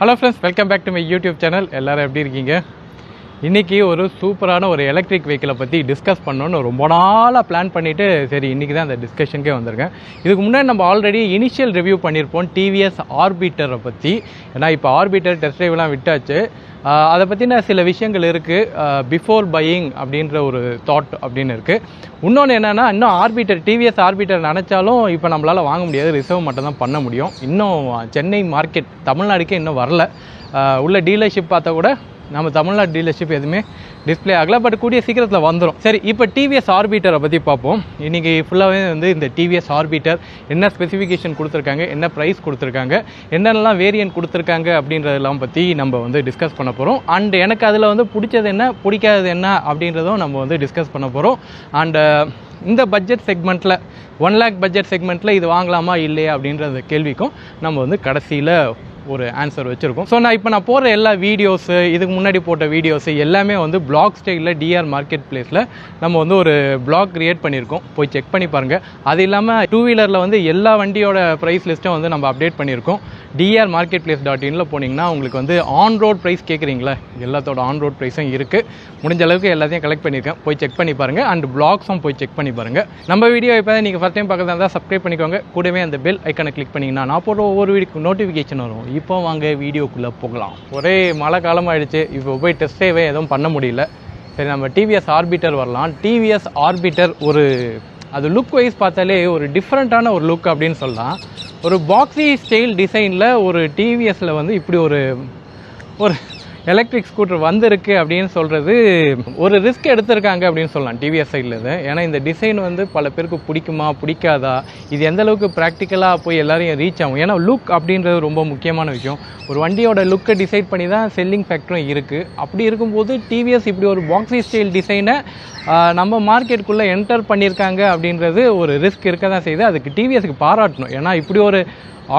Hello friends, welcome back to my YouTube channel. எல்லாரும் எப்படி இருக்கீங்க? இன்னைக்கு ஒரு சூப்பரான ஒரு எலக்ட்ரிக் வெஹிக்கிளை பற்றி டிஸ்கஸ் பண்ணணும்னு ரொம்ப நாளாக பிளான் பண்ணிவிட்டு சரி இன்றைக்கி தான் அந்த டிஸ்கஷனுக்கே வந்திருக்கேன். இதுக்கு முன்னாடி நம்ம ஆல்ரெடி இனிஷியல் ரிவ்யூ பண்ணியிருப்போம் டிவிஎஸ் ஆர்பிட்டரை பற்றி. ஏன்னா இப்போ ஆர்பிட்டர் டெஸ்ட் ட்ரைவ்லாம் விட்டாச்சு. அதை பற்றின சில விஷயங்கள் இருக்குது. பிஃபோர் பையிங் அப்படின்ற ஒரு தாட் அப்படின்னு இருக்குது. இன்னொன்று என்னென்னா, இன்னும் ஆர்பிட்டர் டிவிஎஸ் ஆர்பிட்டர் நினச்சாலும் இப்போ நம்மளால் வாங்க முடியாது, ரிசர்வ் மட்டும் தான் பண்ண முடியும். இன்னும் சென்னை மார்க்கெட் தமிழ்நாடுக்கே இன்னும் வரல. உள்ள டீலர்ஷிப் பார்த்தா கூட நம்ம தமிழ்நாடு டீலர்ஷிப் எதுவுமே டிஸ்பிளே ஆகலை, பட் கூடிய சீக்கிரத்தில் வந்துடும். சரி, இப்போ டிவிஎஸ் ஆர்பிட்டரை பற்றி பார்ப்போம். இன்றைக்கி ஃபுல்லாகவே இந்த டிவிஎஸ் ஆர்பிட்டர் என்ன ஸ்பெசிஃபிகேஷன் கொடுத்துருக்காங்க, என்ன ப்ரைஸ் கொடுத்துருக்காங்க, என்னென்னலாம் வேரியன்ட் கொடுத்துருக்காங்க அப்படின்றதெல்லாம் பற்றி நம்ம டிஸ்கஸ் பண்ண போகிறோம். அண்ட் எனக்கு அதில் பிடிச்சது என்ன, பிடிக்காதது என்ன அப்படின்றதும் நம்ம டிஸ்கஸ் பண்ண போகிறோம். அண்டு இந்த பட்ஜெட் செக்மெண்ட்டில் 1 lakh பட்ஜெட் செக்மெண்ட்டில் இது வாங்கலாமா இல்லையா அப்படின்ற கேள்விக்கும் நம்ம கடைசியில் ஒரு ஆன்சர் வச்சுருக்கோம். ஸோ நான் போடுற எல்லா வீடியோஸு, இதுக்கு முன்னாடி போட்ட வீடியோஸு எல்லாமே பிளாக் ஸ்டைலில் டிஆர் மார்க்கெட் பிளேஸில் நம்ம ஒரு பிளாக் க்ரியேட் பண்ணியிருக்கோம், போய் செக் பண்ணி பாருங்கள். அது இல்லாமல் 2 வீலரில் எல்லா வண்டியோட ப்ரைஸ் லிஸ்ட்டும் நம்ம அப்டேட் பண்ணியிருக்கோம். drmarketplace.in போனீங்கன்னா உங்களுக்கு ஆன் ரோட் ப்ரைஸ் கேட்குறீங்களா, எல்லாத்தோட ஆன் ரோட் ப்ரைஸும் இருக்குது. முடிஞ்ச அளவுக்கு எல்லாத்தையும் கலெக்ட் பண்ணியிருக்கேன், போய் செக் பண்ணி பாருங்கள். அண்ட் பிளாக்ஸும் போய் செக் பண்ணி பாருங்கள். நம்ம வீடியோ இப்போ நீங்கள் ஃபஸ்ட் டைம் பார்க்குறதா இருந்தால் சப்ஸ்கிரைப் பண்ணிக்கோங்க. கூடவே அந்த பெல் ஐக்கனை கிளிக் பண்ணிங்கன்னா நான் போடுற ஒவ்வொரு வீடியோக்கு நோட்டிஃபிகேஷன் வரும். இப்போ வாங்க வீடியோக்குள்ளே போகலாம். ஒரே மழை காலம் ஆகிடுச்சு, இப்போ போய் டெஸ்ட் ட்ரைவே எதுவும் பண்ண முடியல. சரி, நம்ம டிவிஎஸ் ஆர்பிட்டர் வரலாம். டிவிஎஸ் ஆர்பிட்டர் அது லுக் வைஸ் பார்த்தாலே ஒரு டிஃப்ரெண்ட்டான ஒரு லுக் அப்படின்னு சொல்லலாம். ஒரு பாக்ஸி ஸ்டைல் டிசைனில் ஒரு டிவிஎஸில் இப்படி ஒரு எலக்ட்ரிக் ஸ்கூட்டர் வந்திருக்கு அப்படின்னு சொல்கிறது ஒரு ரிஸ்க் எடுத்திருக்காங்க அப்படின்னு சொல்லலாம் டிவிஎஸ் சைட்லேருந்து. ஏன்னா இந்த டிசைன் பல பேருக்கு பிடிக்குமா பிடிக்காதா, இது எந்த அளவுக்கு ப்ராக்டிக்கலாக போய் எல்லாரையும் ரீச் ஆகும். ஏன்னா லுக் அப்படின்றது ரொம்ப முக்கியமான விஷயம். ஒரு வண்டியோட லுக்கை டிசைட் பண்ணி தான் செல்லிங் ஃபேக்டரும் இருக்குது. அப்படி இருக்கும்போது டிவிஎஸ் இப்படி ஒரு பாக்ஸி ஸ்டைல் டிசைனை நம்ம மார்க்கெட்டுக்குள்ளே என்டர் பண்ணியிருக்காங்க அப்படின்றது ஒரு ரிஸ்க் இருக்க தான் செய்யுது. அதுக்கு டிவிஎஸ்க்கு பாராட்டணும். ஏன்னா இப்படி ஒரு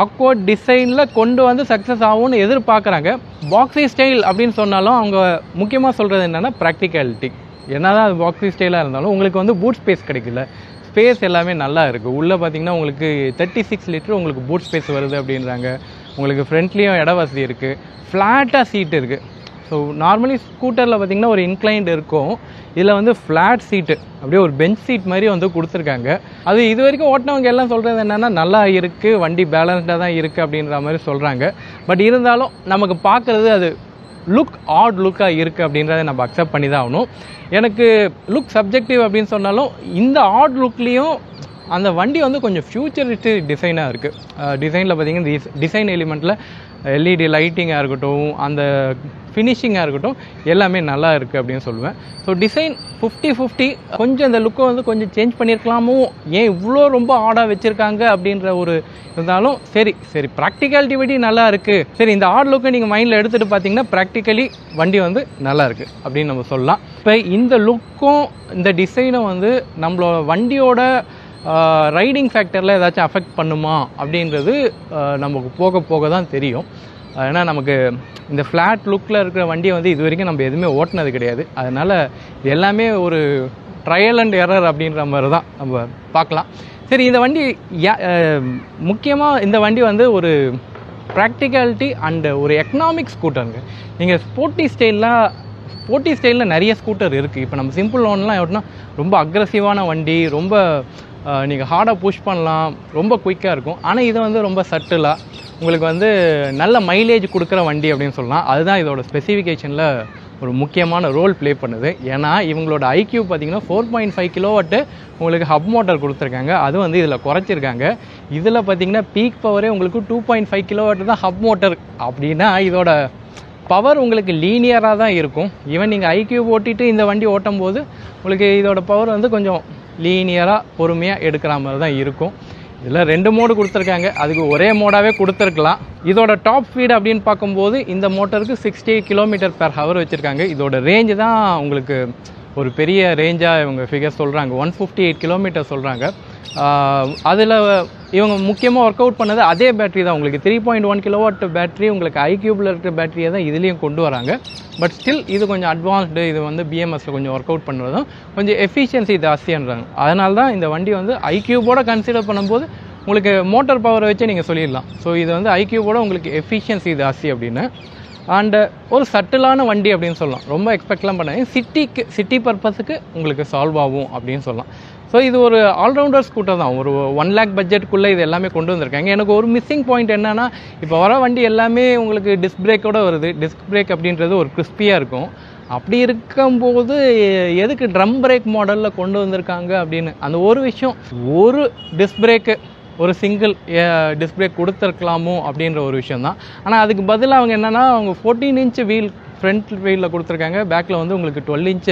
ஆக்வர்ட் டிசைனில் கொண்டு சக்ஸஸ் ஆகும்னு எதிர்பார்க்குறாங்க. பாக்ஸி ஸ்டைல் அப்படின்னு சொன்னாலும் அவங்க முக்கியமாக சொல்கிறது என்னென்னா ப்ராக்டிகாலிட்டி. என்ன தான் அது பாக்ஸி ஸ்டைலாக இருந்தாலும் உங்களுக்கு பூட் ஸ்பேஸ் கிடைக்கல. ஸ்பேஸ் எல்லாமே நல்லா இருக்குது. உள்ளே பார்த்தீங்கன்னா உங்களுக்கு 36 லிட்டர் உங்களுக்கு பூட் ஸ்பேஸ் வருது அப்படின்றாங்க. உங்களுக்கு ஃப்ரண்ட்லேயும் இட வசதி இருக்குது, ஃப்ளாட்டாக சீட் இருக்குது. ஸோ நார்மலி ஸ்கூட்டரில் பார்த்திங்கன்னா ஒரு இன்க்ளைண்ட் இருக்கும், இதில் ஃப்ளாட் சீட்டு, அப்படியே ஒரு பெஞ்ச் சீட் மாதிரி கொடுத்துருக்காங்க. அது இது வரைக்கும் ஓட்டினவங்க எல்லாம் சொல்கிறது என்னென்னா நல்லா இருக்குது, வண்டி பேலன்ஸ்டாக தான் இருக்குது அப்படின்ற மாதிரி சொல்கிறாங்க. பட் இருந்தாலும் நமக்கு பார்க்குறது அது ஆட் லுக்காக இருக்குது அப்படின்றத நம்ம அக்செப்ட் பண்ணி தான் ஆகணும். எனக்கு லுக் சப்ஜெக்டிவ் அப்படின்னு சொன்னாலும் இந்த ஆட் லுக்லேயும் அந்த வண்டி கொஞ்சம் ஃபியூச்சரிஸ்டிக் டிசைனாக இருக்குது. டிசைனில் பார்த்திங்கன்னா டிசைன் எலிமெண்ட்டில் எல்இடி லைட்டிங்காக இருக்கட்டும், அந்த ஃபினிஷிங்காக இருக்கட்டும், எல்லாமே நல்லா இருக்குது அப்படின்னு சொல்லுவேன். So design 50-50. கொஞ்சம் இந்த லுக்கை கொஞ்சம் சேஞ்ச் பண்ணியிருக்கலாமோ, ஏன் இவ்வளோ ரொம்ப ஆடாக வச்சுருக்காங்க அப்படின்ற ஒரு இருந்தாலும் சரி ப்ராக்டிகாலிட்டி படி நல்லா இருக்குது. சரி, இந்த ஆட் லுக்கை நீங்கள் மைண்டில் எடுத்துகிட்டு பார்த்தீங்கன்னா ப்ராக்டிக்கலி வண்டி நல்லா இருக்குது அப்படின்னு நம்ம சொல்லலாம். இப்போ இந்த லுக்கும் இந்த டிசைனும் நம்மளோட வண்டியோட ரைடிங் ஃபேக்டரில் ஏதாச்சும் அஃபெக்ட் பண்ணுமா அப்படின்றது நமக்கு போக போக தான் தெரியும். ஏன்னா நமக்கு இந்த ஃப்ளாட் லுக்கில் இருக்கிற வண்டியை இது வரைக்கும் நம்ம எதுவுமே ஓட்டினது கிடையாது. அதனால் எல்லாமே ஒரு ட்ரையல் அண்ட் எரர் அப்படின்ற மாதிரி தான் நம்ம பார்க்கலாம். சரி, இந்த வண்டி முக்கியமாக இந்த வண்டி ஒரு ப்ராக்டிகாலிட்டி அண்டு ஒரு எக்கனாமிக் ஸ்கூட்டருங்க. நீங்கள் ஸ்போர்ட்டி ஸ்டைலில் நிறைய ஸ்கூட்டர் இருக்குது. இப்போ நம்ம சிம்பிள் ஒன்லாம் ஓட்டினா ரொம்ப அக்ரெசிவான வண்டி, ரொம்ப நீங்கள் ஹார்டாக புஷ் பண்ணலாம், ரொம்ப குயிக்காக இருக்கும். ஆனால் இது ரொம்ப சட்டிலாக உங்களுக்கு நல்ல மைலேஜ் கொடுக்குற வண்டி அப்படின்னு சொல்லலாம். அதுதான் இதோட ஸ்பெசிஃபிகேஷனில் ஒரு முக்கியமான ரோல் ப்ளே பண்ணுது. ஏன்னா இவங்களோட ஐக்யூ பார்த்திங்கன்னா 4.5 கிலோவாட்டு உங்களுக்கு ஹப் மோட்டர் கொடுத்துருக்காங்க. அது இதில் குறைச்சிருக்காங்க. இதில் பார்த்திங்கன்னா பீக் பவரே உங்களுக்கு 2.5 கிலோவாட்டு தான் ஹப் மோட்டர். அப்படின்னா இதோட பவர் உங்களுக்கு லீனியராக தான் இருக்கும். ஈவன் நீங்கள் ஐக்யூ ஓட்டிட்டு இந்த வண்டி ஓட்டும் போது உங்களுக்கு இதோட பவர் கொஞ்சம் லீனியராக பொறுமையாக எடுக்கிற மாதிரி தான் இருக்கும். இதில் 2 மோடு கொடுத்துருக்காங்க, அதுக்கு ஒரே மோடாகவே கொடுத்துருக்கலாம். இதோட டாப் ஸ்பீடு அப்படின்னு பார்க்கும்போது இந்த மோட்டருக்கு 60 km/h வச்சுருக்காங்க. இதோட ரேஞ்சு தான் உங்களுக்கு ஒரு பெரிய ரேஞ்சாக இவங்க ஃபிகர் சொல்கிறாங்க. 158 km சொல்கிறாங்க. அதில் இவங்க முக்கியமாக ஒர்க் அவுட் பண்ணது அதே பேட்டரி தான். உங்களுக்கு 3.1 கிலோவாட் பேட்டரி உங்களுக்கு ஐக்யூபில் இருக்கிற பேட்டரியை தான் இதுலேயும் கொண்டு வராங்க. பட் ஸ்டில் இது கொஞ்சம் அட்வான்ஸ்டு. இது பிஎம்எஸில் கொஞ்சம் ஒர்க் அவுட் பண்ணுறதும் கொஞ்சம் எஃபிஷியன்சி ஜாஸ்தியான்றாங்க. அதனால தான் இந்த வண்டி ஐக்யூபோட கன்சிடர் பண்ணும்போது உங்களுக்கு மோட்டார் பவரை வச்சு நீங்கள் சொல்லிடலாம். ஸோ இது வந்து ஐக்யூபோட உங்களுக்கு எஃபிஷியன்சி ஜாஸ்தி அப்படின்னு. அண்டு ஒரு சட்டிலான வண்டி அப்படின்னு சொல்லலாம். ரொம்ப எக்ஸ்பெக்ட்லாம் பண்ணாங்க. சிட்டி பர்பஸுக்கு உங்களுக்கு சால்வ் ஆகும் அப்படின்னு சொல்லலாம். ஸோ இது ஒரு ஆல்ரவுண்டர் ஸ்கூட்டர் தான். ஒரு 1 lakh பட்ஜெட்டுக்குள்ளே இது எல்லாமே கொண்டு வந்திருக்காங்க. எனக்கு ஒரு மிஸ்ஸிங் பாயிண்ட் என்னென்னா, இப்போ வர வண்டி எல்லாமே உங்களுக்கு டிஸ்க் பிரேக்கோடு வருது. டிஸ்க் பிரேக் அப்படின்றது ஒரு கிறிஸ்பியாக இருக்கும். அப்படி இருக்கும்போது எதுக்கு ட்ரம் பிரேக் மாடலில் கொண்டு வந்திருக்காங்க அப்படின்னு அந்த ஒரு விஷயம், ஒரு டிஸ்க் பிரேக்கு ஒரு சிங்கிள் டிஸ்க் பிரேக் கொடுத்துருக்கலாமோ அப்படின்ற ஒரு விஷயம் தான். ஆனால் அதுக்கு பதிலாக அவங்க என்னென்னா, அவங்க 14 inch வீல் ஃப்ரண்ட் வீலில் கொடுத்துருக்காங்க. பேக்கில் வந்து உங்களுக்கு 12 inch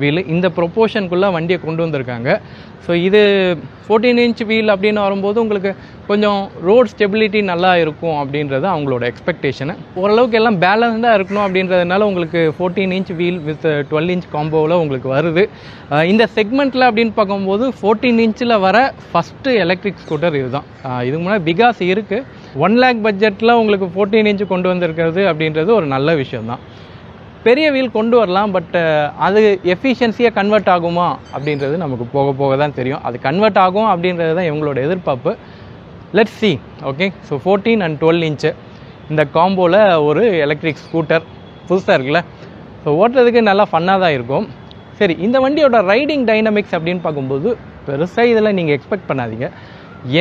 வீல். இந்த ப்ரொப்போர்ஷனுக்குள்ளே வண்டியை கொண்டு வந்திருக்காங்க. ஸோ இது 14 inch வீல் அப்படின்னு வரும்போது உங்களுக்கு கொஞ்சம் ரோட் ஸ்டெபிலிட்டி நல்லா இருக்கும் அப்படின்றது அவங்களோட எக்ஸ்பெக்டேஷனு. ஓரளவுக்கு எல்லாம் பேலன்ஸ்டாக இருக்கணும் அப்படின்றதுனால உங்களுக்கு 14 inch வீல் வித் 12 inch காம்போவில் உங்களுக்கு வருது. இந்த செக்மெண்ட்டில் அப்படின்னு பார்க்கும்போது 14 inchல வர ஃபஸ்ட்டு எலக்ட்ரிக் ஸ்கூட்டர் இதுதான். இதுக்கு முன்னாடி பிகாஸ் இருக்குது. 1 lakh பட்ஜெட்டில் உங்களுக்கு 14 inch கொண்டு வந்திருக்கிறது அப்படின்றது ஒரு நல்ல விஷயம் தான். பெரிய வீல் கொண்டு வரலாம், பட் அது எஃபிஷியன்சியாக கன்வெர்ட் ஆகுமா அப்படின்றது நமக்கு போக போக தான் தெரியும். அது கன்வெர்ட் ஆகும் அப்படின்றது தான் இவங்களோட எதிர்பார்ப்பு. Let's see. Okay, so 14 and 12 inch இந்த காம்போவில் ஒரு எலக்ட்ரிக் ஸ்கூட்டர் புதுசாக இருக்குல்ல. ஸோ ஓட்டுறதுக்கு நல்லா ஃபன்னாக தான் இருக்கும். சரி, இந்த வண்டியோட ரைடிங் டைனமிக்ஸ் அப்படின்னு பார்க்கும்போது பெருசாக இதில் நீங்கள் எக்ஸ்பெக்ட் பண்ணாதீங்க.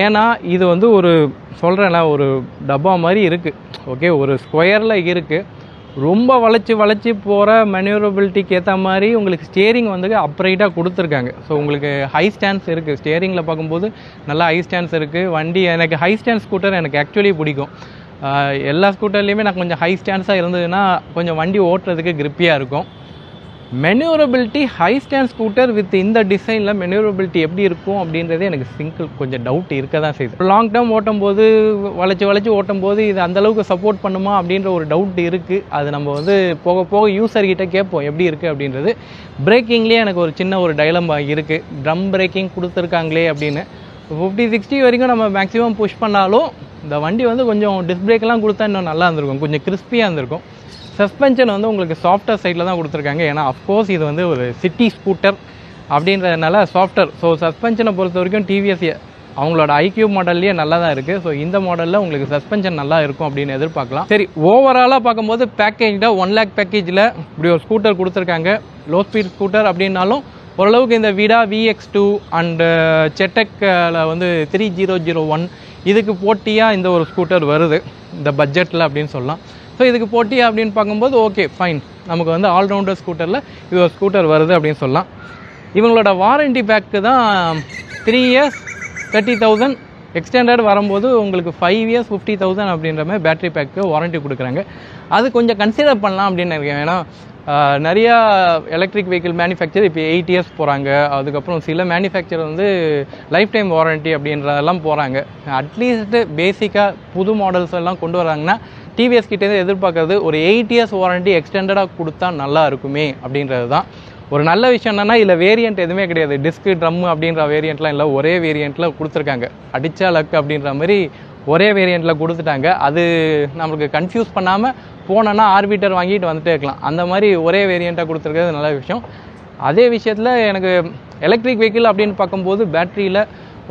ஏன்னா இது வந்து ஒரு சொல்கிறேன்னா ஒரு டப்பா மாதிரி இருக்குது. ஓகே, ஒரு ஸ்கொயரில் இருக்குது. ரொம்ப வளைச்சி போகிற மேனுவரபிலிட்டிக்கு ஏற்ற மாதிரி உங்களுக்கு ஸ்டியரிங் வந்து அப்ரைட்டாக கொடுத்துருக்காங்க. ஸோ உங்களுக்கு ஹை ஸ்டாண்ட்ஸ் இருக்குது. ஸ்டியரிங்கில் பார்க்கும்போது நல்லா ஹை ஸ்டாண்ட்ஸ் இருக்குது. வண்டி எனக்கு ஹை ஸ்டாண்ட் ஸ்கூட்டர் எனக்கு ஆக்சுவலி பிடிக்கும். எல்லா ஸ்கூட்டர்லேயுமே நான் கொஞ்சம் ஹை ஸ்டாண்ட்ஸாக இருந்ததுன்னா கொஞ்சம் வண்டி ஓட்டுறதுக்கு கிரிப்பியாக இருக்கும். மெனுவரபிலிட்டி ஹை ஸ்டாண்ட் ஸ்கூட்டர் வித் இந்த டிசைனில் மெனுவரபிலிட்டி எப்படி இருக்கும் அப்படின்றதே எனக்கு கொஞ்சம் டவுட் இருக்க தான் செய்யுது. லாங் டேர்ம் ஓட்டும் போது வளைச்சி ஓட்டும் போது இது அந்தளவுக்கு சப்போர்ட் பண்ணுமா அப்படின்ற ஒரு டவுட் இருக்குது. அது நம்ம வந்து போக போக யூசர்கிட்ட கேட்போம் எப்படி இருக்குது அப்படின்றது. பிரேக்கிங்லேயே எனக்கு ஒரு சின்ன ஒரு டைலமா இருக்குது. ட்ரம் பிரேக்கிங் கொடுத்துருக்காங்களே அப்படின்னு. 50-60 வரைக்கும் நம்ம மேக்ஸிமம் புஷ் பண்ணாலும் இந்த வண்டி வந்து கொஞ்சம் டிஸ்க் பிரேக்கெலாம் கொடுத்தா இன்னும் நல்லா இருந்திருக்கும், கொஞ்சம் கிறிஸ்பியாக இருந்திருக்கும். சஸ்பென்ஷன் வந்து உங்களுக்கு சாஃப்டர் சைடில் தான் கொடுத்துருக்காங்க. ஏன்னா அஃப்கோர்ஸ் இது வந்து ஒரு சிட்டி ஸ்கூட்டர் அப்படின்றதுனால சாஃப்டர். ஸோ சஸ்பென்ஷனை பொறுத்த வரைக்கும் டிவிஎஸ் அவங்களோட ஐக்யூப் மாடல்லையே நல்லா தான் இருக்குது. ஸோ இந்த மாடலில் உங்களுக்கு சஸ்பென்ஷன் நல்லா இருக்கும் அப்படின்னு எதிர்பார்க்கலாம். சரி, ஓவராலாக பார்க்கும்போது பேக்கேஜில் 1 lakh பேக்கேஜில் இப்படி ஒரு ஸ்கூட்டர் கொடுத்துருக்காங்க. லோ ஸ்பீட் ஸ்கூட்டர் அப்படின்னாலும் ஓரளவுக்கு இந்த விடா VX2 அண்டு செட்டக்கில் வந்து 3001 இதுக்கு போட்டியாக இந்த ஒரு ஸ்கூட்டர் வருது இந்த பட்ஜெட்டில் அப்படின்னு சொல்லலாம். ஸோ இதுக்கு போட்டி அப்படின்னு பார்க்கும்போது ஓகே ஃபைன், நமக்கு வந்து ஆல்ரவுண்டர் ஸ்கூட்டரில் இது ஒரு ஸ்கூட்டர் வருது அப்படின்னு சொல்லலாம். இவங்களோட வாரண்டி பேக்கு தான் 3 years 30,000, எக்ஸ்டெண்டட் வரும்போது உங்களுக்கு 5 years 50,000 அப்படின்ற மாதிரி பேட்டரி பேக்கு வாரண்டி கொடுக்குறாங்க. அது கொஞ்சம் கன்சிடர் பண்ணலாம் அப்படின்னு இருக்கேன். ஏன்னா நிறையா எலக்ட்ரிக் வெஹிக்கிள் மேனுஃபேக்சர் இப்போ 8 years போகிறாங்க. அதுக்கப்புறம் சில மேனுஃபேக்சர் வந்து லைஃப் டைம் வாரண்டி அப்படின்றதெல்லாம் போகிறாங்க. அட்லீஸ்ட்டு பேசிக்காக புது மாடல்ஸ் எல்லாம் கொண்டு வராங்கன்னா டிவிஎஸ் கிட்டேருந்து எதிர்பார்க்கறது ஒரு 8 years வாரண்டி எக்ஸ்டெண்டடாக கொடுத்தா நல்லா இருக்குமே அப்படின்றது தான். ஒரு நல்ல விஷயம் என்னென்னா இதில் வேரியண்ட் எதுவுமே கிடையாது. டிஸ்க்கு ட்ரம் அப்படின்ற வேரியண்ட்லாம் இல்லை, ஒரே வேரியண்ட்டில் கொடுத்துருக்காங்க. அடித்தா லக் அப்படின்ற மாதிரி ஒரே வேரியண்ட்டில் கொடுத்துட்டாங்க. அது நம்மளுக்கு கன்ஃபியூஸ் பண்ணாமல் போனோன்னா ஆர்பிட்டர் வாங்கிட்டு வந்துட்டே இருக்கலாம். அந்த மாதிரி ஒரே வேரியண்ட்டாக கொடுத்துருக்கிறது நல்ல விஷயம். அதே விஷயத்தில் எனக்கு எலக்ட்ரிக் வெஹிக்கிள் அப்படின்னு பார்க்கும்போது பேட்டரியில்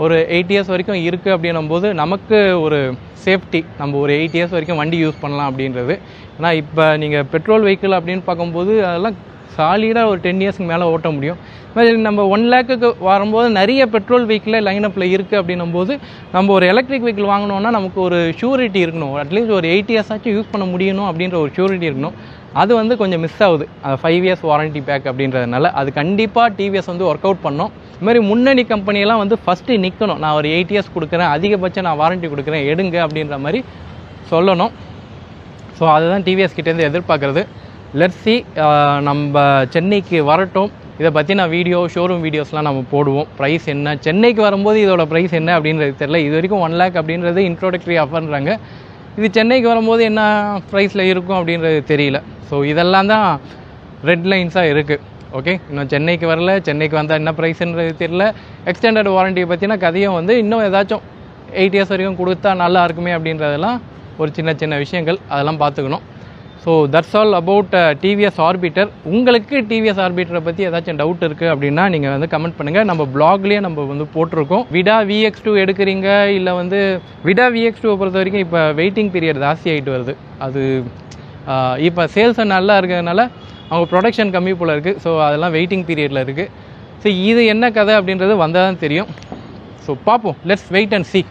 ஒரு 8 years வரைக்கும் இருக்குது அப்படின்னும் போது நமக்கு ஒரு சேஃப்டி, நம்ம ஒரு 8 years வரைக்கும் வண்டி யூஸ் பண்ணலாம் அப்படின்றது. ஏன்னா இப்போ நீங்கள் பெட்ரோல் வெஹிக்கிள் அப்படின்னு பார்க்கும்போது அதெல்லாம் சாலிடாக ஒரு 10 yearsக்கு மேலே ஓட்ட முடியும். நம்ம 1 lakhக்கு வரும்போது நிறைய பெட்ரோல் வெஹிக்கிளே லைனப்பில் இருக்குது அப்படின்னும் போது நம்ம ஒரு எலக்ட்ரிக் வெஹிக்கிள் வாங்கினோன்னா நமக்கு ஒரு ஷூரிட்டி இருக்கணும். அட்லீஸ்ட் ஒரு 8 years ஆச்சும் யூஸ் பண்ண முடியணும் அப்படின்ற ஒரு ஷூரிட்டி இருக்கணும். அது வந்து கொஞ்சம் மிஸ் ஆகுது 5 years வாரண்டி பேக் அப்படின்றதுனால. அது கண்டிப்பாக டிவிஎஸ் வந்து ஒர்க் அவுட் பண்ணோம். இது மாதிரி முன்னணி கம்பெனியெல்லாம் வந்து ஃபஸ்ட்டு நிற்கணும். நான் ஒரு 8 years கொடுக்குறேன், அதிகபட்சம் நான் வாரண்டி கொடுக்குறேன், எடுங்க அப்படின்ற மாதிரி சொல்லணும். ஸோ அதுதான் டிவிஎஸ் கிட்டேருந்து எதிர்பார்க்குறது. Let's see. நம்ம சென்னைக்கு வரட்டும், இதை பற்றி நான் ஷோரூம் வீடியோஸ்லாம் நம்ம போடுவோம். ப்ரைஸ் என்ன, சென்னைக்கு வரும்போது இதோட ப்ரைஸ் என்ன அப்படின்றது தெரியல. இது வரைக்கும் 1 lakh அப்படின்றது இன்ட்ரோடக்டரி ஆஃபர்ன்றாங்க. இது சென்னைக்கு வரும்போது என்ன ப்ரைஸில் இருக்கும் அப்படின்றது தெரியல. ஸோ இதெல்லாம் தான் ரெட் லைன்ஸாக இருக்குது. ஓகே, இன்னும் சென்னைக்கு வரல, சென்னைக்கு வந்தால் என்ன ப்ரைஸ்ன்றது தெரியல. எக்ஸ்டெண்டட் வாரண்டியை பற்றின கதையும் வந்து இன்னும் ஏதாச்சும் 8 years வரைக்கும் கொடுத்தா நல்லா இருக்குமே அப்படின்றதெல்லாம் ஒரு சின்ன சின்ன விஷயங்கள், அதெல்லாம் பார்த்துக்கணும். So that's all about TVS Orbiter. உங்களுக்கு டிவிஎஸ் ஆர்பிட்டரை பற்றி ஏதாச்சும் டவுட் இருக்குது அப்படின்னா நீங்கள் வந்து கமெண்ட் பண்ணுங்கள். நம்ம பிளாக்லேயே நம்ம வந்து போட்டிருக்கோம். விடா VX2 எடுக்கிறீங்க இல்லை வந்து விடா VX2 பொறுத்த வரைக்கும் இப்போ வெயிட்டிங் பீரியட் ஜாஸ்தி ஆகிட்டு வருது. அது இப்போ சேல்ஸ் நல்லா இருக்கிறதுனால அவங்க ப்ரொடக்ஷன் கம்மி போல் இருக்குது. ஸோ அதெல்லாம் வெயிட்டிங் பீரியடில் இருக்குது. ஸோ இது என்ன கதை அப்படின்றது வந்தால் தான் தெரியும். ஸோ பார்ப்போம், லெட்ஸ் வெயிட் அண்ட் see.